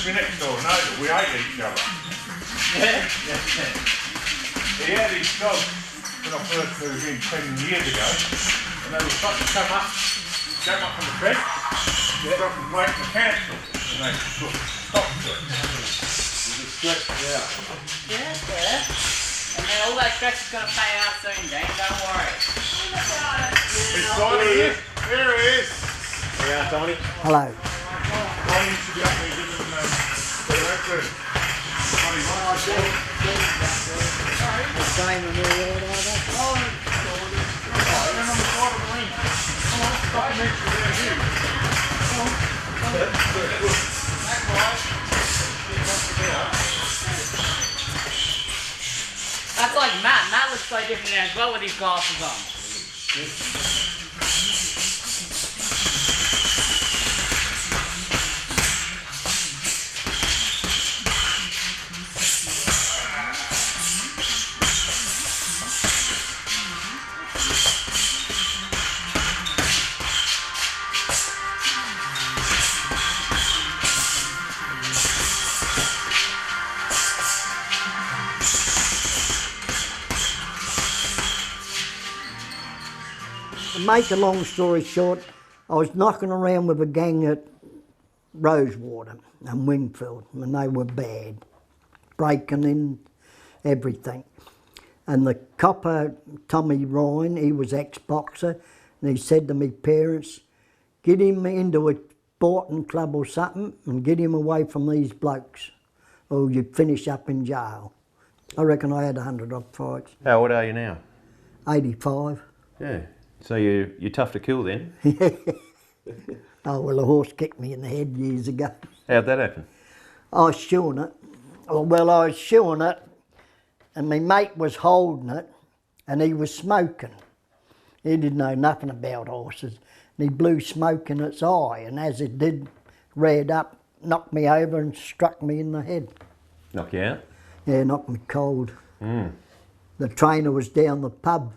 my next door neighbour, we hate each other. Yeah? He had his dog when I first moved in 10 years ago, and they were supposed to come up from the bed, drop and break the council, and they sort of stopped it. It was stressed out. Yeah, fair. And then all that stress is going to pay out soon, Dean, don't worry. It's Tony here. There he is. There you are, Tony. Hello. Tony should be up there giving them directly. Tony, what I do? The same and all that. Oh, they're on the side of the ring. Come on, stop next to there, you. That's like Matt. Matt looks so different now as well with his glasses on. To make a long story short, I was knocking around with a gang at Rosewater and Wingfield, and they were bad, breaking in everything. And the copper, Tommy Ryan, he was ex-boxer, and he said to me parents, get him into a sporting club or something and get him away from these blokes, or you'd finish up in jail. I reckon I had 100 odd fights. How old are you now? 85. Yeah. So you're tough to kill then? Oh, well, a horse kicked me in the head years ago. How'd that happen? I was shoeing it. Well, I was shoeing it, and my mate was holding it, and he was smoking. He didn't know nothing about horses. And he blew smoke in its eye, and as it did, reared up, knocked me over and struck me in the head. Knock you out? Yeah, knocked me cold. Mm. The trainer was down the pub,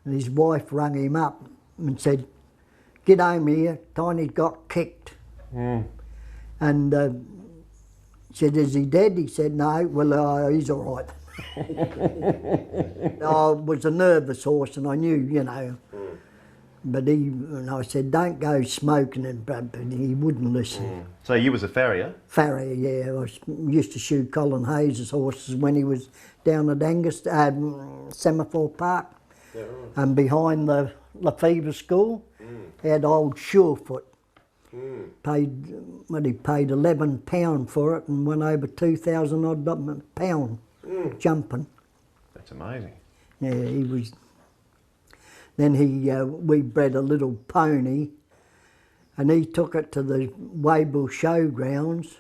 and his wife rang him up and said, get home here, Tiny got kicked. Mm. And said, is he dead? He said, no. Well, he's all right. I was a nervous horse and I knew, you know. Mm. But and I said, don't go smoking, but he wouldn't listen. Mm. So you was a farrier? Farrier, yeah. I used to shoot Colin Hayes' horses when he was down at Angus, Semaphore Park. Yeah, right. And behind the Lefevre School, he had old Surefoot. He paid £11 for it and went over 2,000 odd pound jumping. That's amazing. Yeah, he was. Then we bred a little pony, and he took it to the Waybill Showgrounds,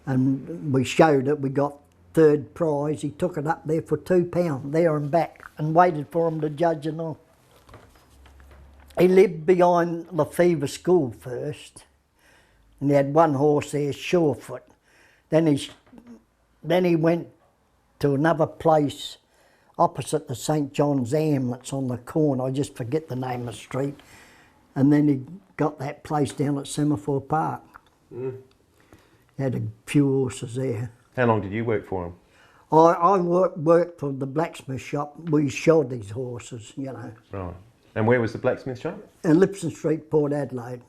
and we showed it. We got third prize. He took it up there for £2 there and back, and waited for him to judge and all. He lived behind Lefevre School first, and he had one horse there, Surefoot. Then he went to another place opposite the St John's Hamlets on the corner. I just forget the name of the street. And then he got that place down at Semaphore Park. He had a few horses there. How long did you work for him? I worked for the blacksmith shop. We shod these horses, you know. Right. And where was the blacksmith shop? In Lipson Street, Port Adelaide.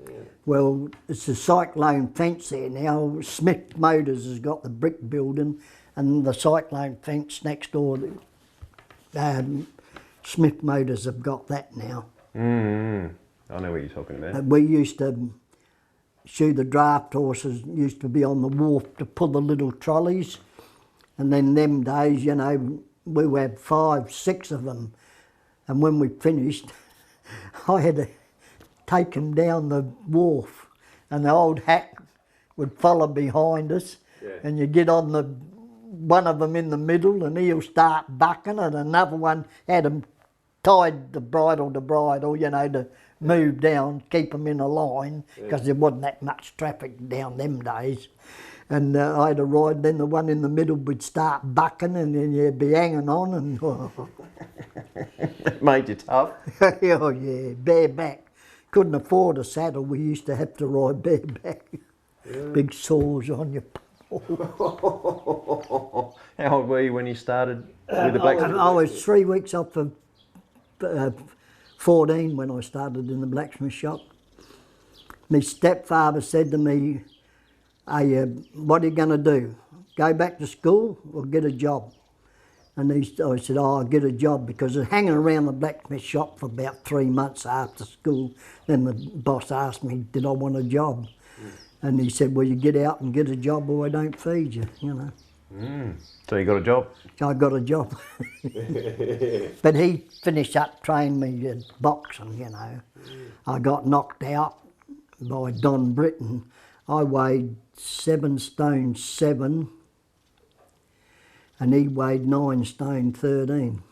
Yeah. Well, it's a cyclone fence there now. Smith Motors has got the brick building, and the cyclone fence next door, Smith Motors have got that now. I know what you're talking about. We used to shoe the draft horses, used to be on the wharf to pull the little trolleys, and then them days, you know, we had 5, 6 of them. And when we finished, I had to take them down the wharf, and the old hack would follow behind us, and you get on one of them in the middle, and he'll start bucking, and another one had him tied the bridle to bridle, you know, to move down, keep them in a line, because there wasn't that much traffic down them days. And I had to ride, then the one in the middle would start bucking, and then you'd be hanging on, and It made you tough. oh yeah, bareback. Couldn't afford a saddle, we used to have to ride bareback. big sores on your. How old were you when you started with the blacksmith? I was 3 weeks off of 14 when I started in the blacksmith shop. My stepfather said to me, "Hey, what are you going to do? Go back to school or get a job?" And I said, "Oh, I'll get a job," because I was hanging around the blacksmith shop for about 3 months after school. Then the boss asked me, did I want a job? And he said, "Well, you get out and get a job or I don't feed you, you know." So you got a job? I got a job. But he finished up training me in boxing, you know. I got knocked out by Don Britton. I weighed 7 stone 7 and he weighed 9 stone 13.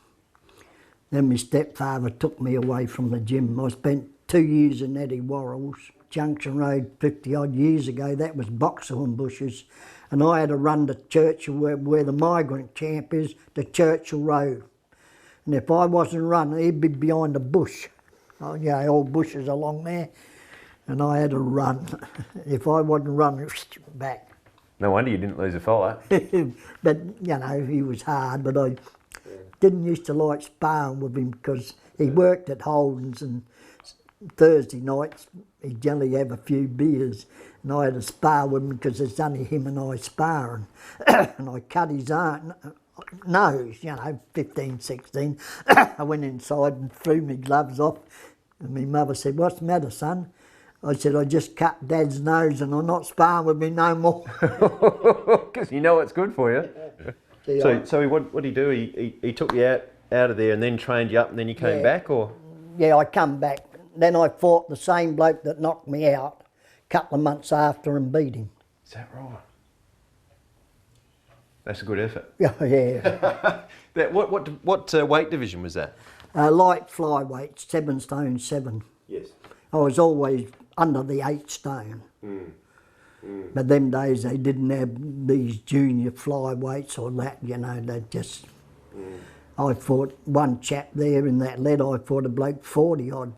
Then my stepfather took me away from the gym. I spent 2 years in Eddie Worrell's, Junction Road, 50 odd years ago. That was Boxhorn bushes. And I had to run to Churchill, where the migrant camp is, to Churchill Road. And if I wasn't running, he'd be behind a bush. Oh, yeah, all bushes along there. And I had to run. If I wasn't running, back. No wonder you didn't lose a fight. But, you know, he was hard, but I didn't used to like sparring with him because he worked at Holden's, and Thursday nights he'd generally have a few beers, and I had to spar with him because it's only him and I sparring. And I cut his nose, you know, 15, 16. I went inside and threw my gloves off, and my mother said, "What's the matter, son?" I said, "I just cut Dad's nose and I'm not sparring with me no more." Because you know it's good for you. So what did he do? He took you out of there and then trained you up, and then you came back, or? Yeah, I come back. Then I fought the same bloke that knocked me out a couple of months after and beat him. Is that right? That's a good effort. Yeah. What weight division was that? Light flyweight, 7 stone 7. Yes. I was always under the 8 stone. But them days they didn't have these junior flyweights or that, you know, they just... I fought one chap there in that lead, I fought a bloke 40 odd.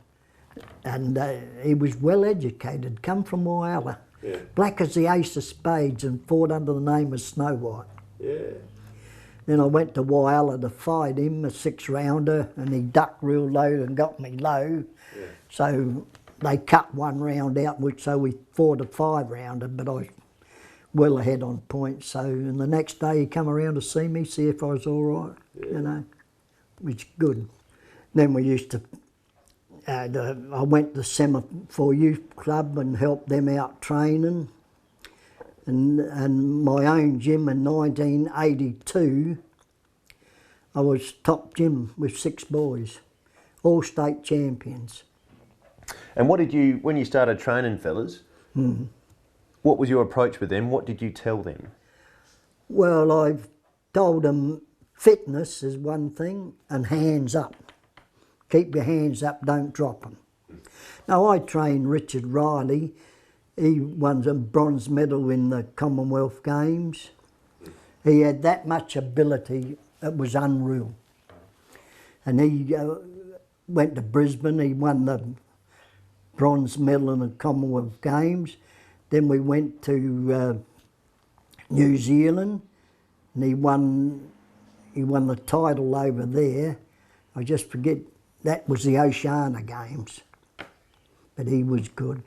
And he was well educated, come from Wyala. Yeah. Black as the ace of spades and fought under the name of Snow White. Yeah. Then I went to Wyala to fight him, a 6-rounder, and he ducked real low and got me low. Yeah. So they cut 1 round out, so we fought a 5-rounder, but I was well ahead on points. So and the next day he come around to see me, see if I was all right, you know, which good. Then we used to, I went to Semaphore Youth Club and helped them out training. And my own gym in 1982, I was top gym with 6 boys, all state champions. And what did you, when you started training fellas, what was your approach with them? What did you tell them? Well, I've told them fitness is one thing and hands up. Keep your hands up, don't drop them. Now I trained Richard Riley. He won a bronze medal in the Commonwealth Games. He had that much ability, it was unreal. And he went to Brisbane, he won the bronze medal in the Commonwealth Games. Then we went to New Zealand and he won the title over there. I just forget, that was the Oceania Games. But he was good.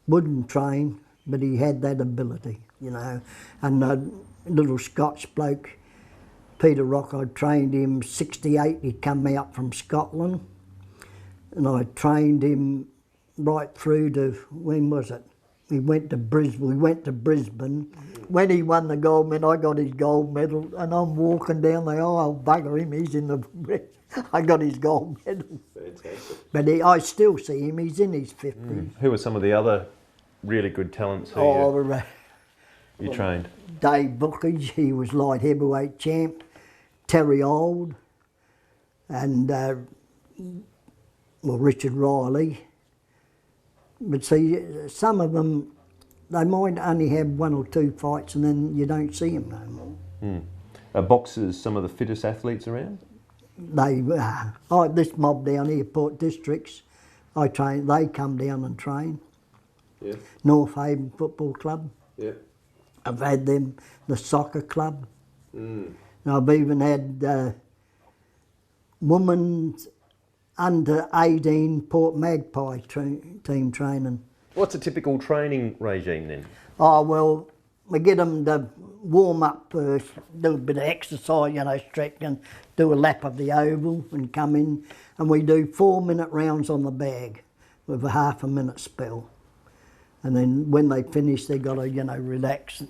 Wouldn't train, but he had that ability, you know. And a little Scotch bloke, Peter Rock, I trained him 68, he come out from Scotland. And I trained him right through to, when was it? We went to Brisbane. When he won the gold medal, I got his gold medal, and I'm walking down the aisle, bugger him, he's in the... I got his gold medal. Fantastic. But I still see him, he's in his 50s. Who were some of the other really good talents who you trained? Dave Bookage, he was light heavyweight champ. Terry Old, and Richard Riley. But see, some of them, they might only have 1 or 2 fights and then you don't see them no more. Are boxers some of the fittest athletes around? They, this mob down here, Port Districts, they come down and train. Yeah. North Haven Football Club. Yeah. I've had them, the soccer club. Mm. And I've even had women's under 18 Port Magpie team training. What's a typical training regime then? Oh, well, we get them to warm up first, do a bit of exercise, you know, stretching, do a lap of the oval and come in. And we do 4-minute rounds on the bag with a half-a-minute spell. And then when they finish, they got to, you know, relax,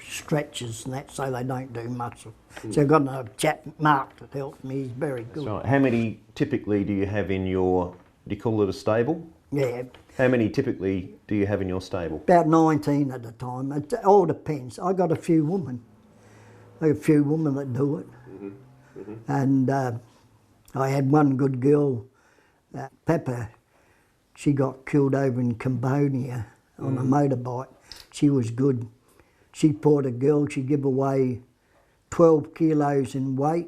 stretches and that, so they don't do muscle. So I've got another chap, Mark, that helps me. He's very good. Right. How many typically do you have in your, do you call it a stable? Yeah. How many typically do you have in your stable? About 19 at a time. It all depends. I got a few women. I got a few women that do it. And I had one good girl, Pepper. She got killed over in Cambodia on a motorbike. She was good. She fought a girl. She gave away 12 kilos in weight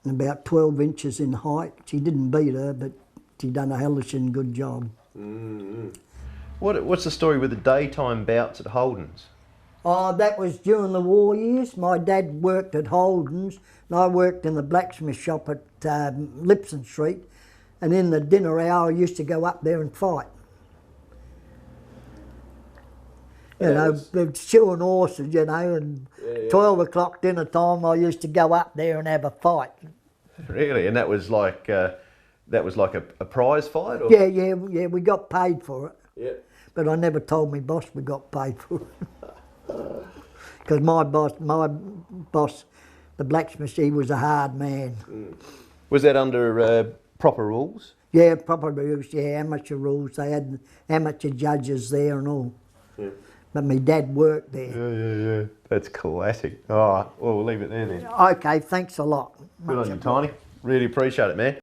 and about 12 inches in height. She didn't beat her, but she done a hellish good job. What's the story with the daytime bouts at Holden's? Oh, that was during the war years. My dad worked at Holden's and I worked in the blacksmith shop at Lipson Street, and in the dinner hour I used to go up there and fight. You know, shoeing horses, you know, and 12 o'clock dinner time I used to go up there and have a fight. Really? And that was like a prize fight? Or? Yeah, we got paid for it. Yeah. But I never told my boss we got paid for it. Because my boss, the blacksmith, he was a hard man. Was that under proper rules? Yeah, proper rules, yeah, amateur rules. They had amateur judges there and all. Yeah. But my dad worked there. Yeah. That's classic. All right, well, we'll leave it there then. Okay, thanks a lot. Good on you, Tiny. Really appreciate it, man.